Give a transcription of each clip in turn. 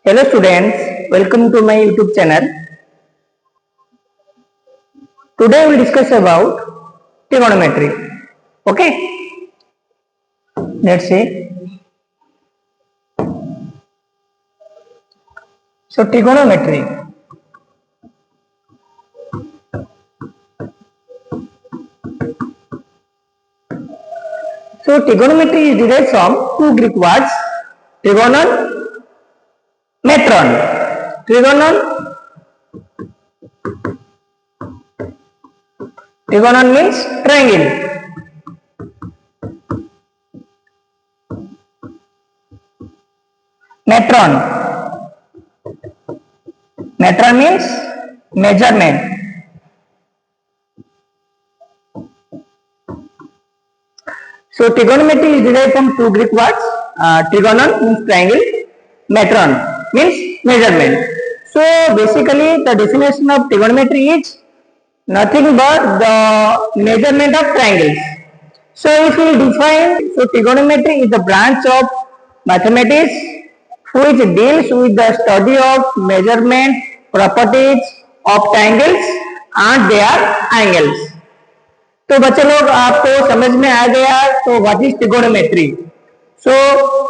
Hello students, welcome to my YouTube channel. Today we will discuss about trigonometry. Okay, let's see. So trigonometry. So trigonometry is derived from two Greek words, trigonon, metron. Trigonon means triangle. Metron means measurement. So trigonometry is derived from two Greek words. Trigonon means triangle. Metron means measurement. So basically the definition of trigonometry is nothing but the measurement of triangles. So if we define, so trigonometry is the branch of mathematics which deals with the study of measurement properties of triangles and their angles. तो बच्चे लोग आपको समझ में आ गया तो what is trigonometry. So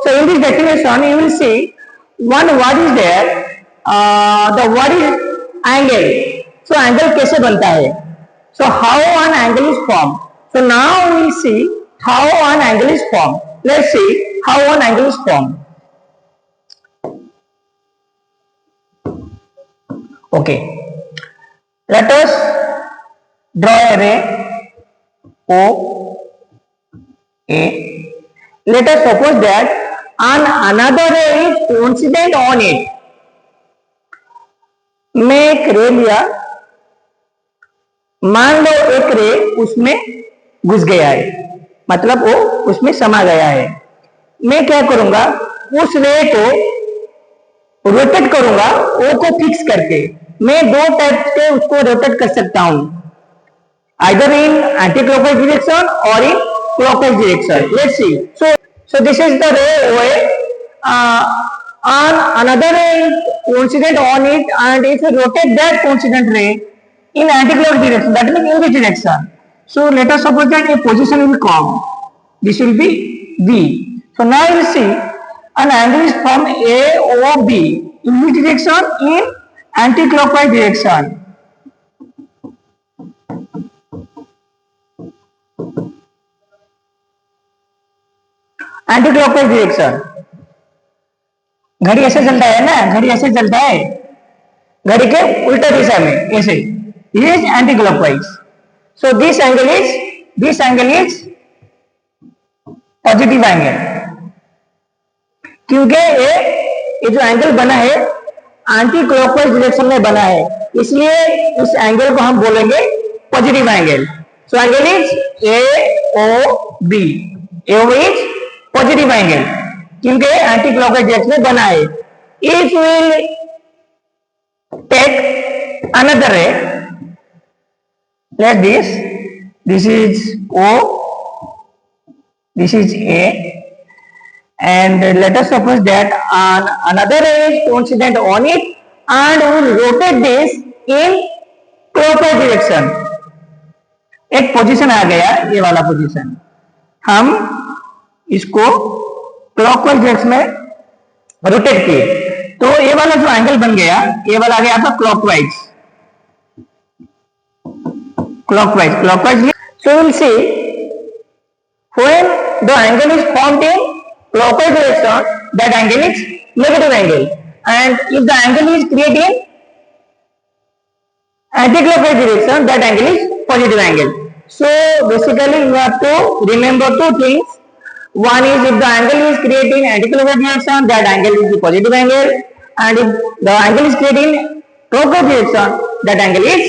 in this definition you will see one what is there the what is angle. So angle कैसे बनता है. So how an angle is form. So now we will see how an angle is form. Let's see how an angle is form. Okay, let us draw a ray O A. Let us suppose that another ray is coincident on it. मैं एक रे लिया, मान लो एक रे उसमें घुस गया है, मतलब वो उसमें समा गया है. मैं क्या करूंगा, उस रे को रोटेट करूंगा, ओ को फिक्स करके. मैं दो टाइप से उसको रोटेट कर सकता हूं, either in anti-clockwise direction or in clockwise direction. Let's see. So this is the ray OA. And another ray is coincident on it, and if you rotate that coincident ray in anti-clockwise direction, that means in this direction. So let us suppose that a position will come. This will be B. So now you will see an angle is formed AOB. In which direction? In anti-clockwise direction. Anti clockwise direction. घड़ी ऐसे चलता है ना, घड़ी ऐसे चलता है, घड़ी के उल्टा दिशा में ऐसे. ये anti clockwise. So this angle is पॉजिटिव एंगल, क्योंकि ये जो एंगल बना है एंटी क्लॉकवाइज डायरेक्शन में बना है, इसलिए इस एंगल को हम बोलेंगे positive angle. So angle is AOB. AOB इज पॉजिटिव एंगल क्योंकि एंटी क्लॉकवाइज डायरेक्शन में बना है. If will take another ray like this is O, this is A, and let us suppose that another ray is coincident on it and we will rotate this in clockwise direction. एक position आ गया, ये वाला position, हम इसको clockwise direction में rotate किए, तो ये वाला जो एंगल बन गया, ये वाला आ गया आपका clockwise. So will see when the angle is formed in clockwise direction, that angle is negative angle, and if the angle is created in anti-clockwise direction, that angle is positive angle. So basically you have to remember two things. One is if the angle is created in anti-clockwise direction, that angle is the positive angle, and if the angle is created in clockwise direction, that angle is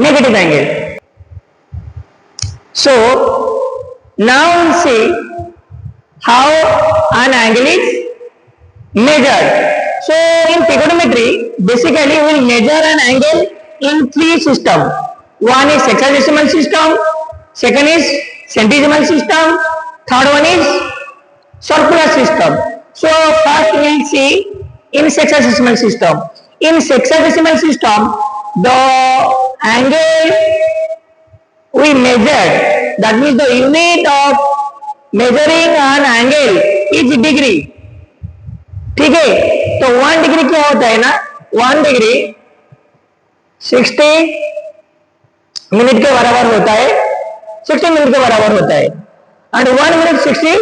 negative angle. So now we'll see how an angle is measured. So in trigonometry, basically we will measure an angle in three systems. One is hexadecimal system, second is centesimal system, third one is circular system. So first we will see in sexagesimal system. In sexagesimal system, the angle we measured, that means the unit of measuring an angle is degree. ठीक है, तो 1 degree क्या होता है ना, 1 degree 60 minute के बराबर होता है, 60 मिनट के बराबर होता है, एंड 1 मिनट 60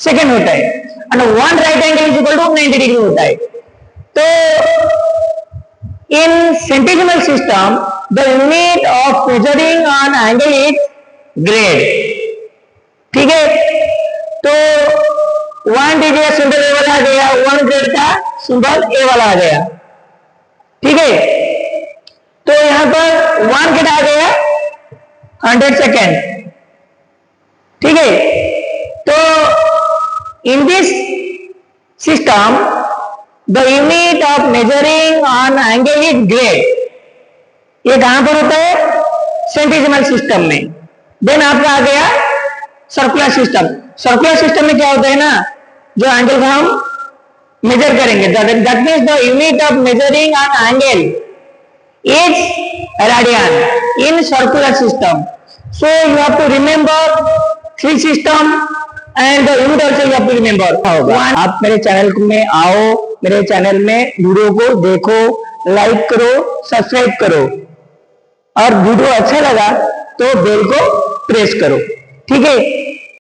सेकेंड होता है, and 1 right angle is equal to 90 degree होता है. तो in centesimal system the unit of measuring on angle is grade. ठीक है, तो 1 डिग्री का सिंबल ए वाला आ गया, 1 ग्रेड का सिंबल ए वाला आ गया. ठीक है, तो यहां पर 1 ग्रेड आ गया 100 सेकेंड. ठीक है, तो in this system the unit of measuring on angle is grade. ये कहां पर होता है, सेंटिजिमल सिस्टम में. देन आपका आ गया सर्कुलर सिस्टम. सर्कुलर सिस्टम में क्या होता है ना, जो एंगल को हम मेजर करेंगे, that means the unit of measuring on angle is radian in circular system. So you have to remember 3 system and the unit also you have to remember. आप मेरे चैनल में आओ, मेरे चैनल में video को देखो, like करो, subscribe करो, और वीडियो अच्छा लगा तो बेल को प्रेस करो. ठीक है,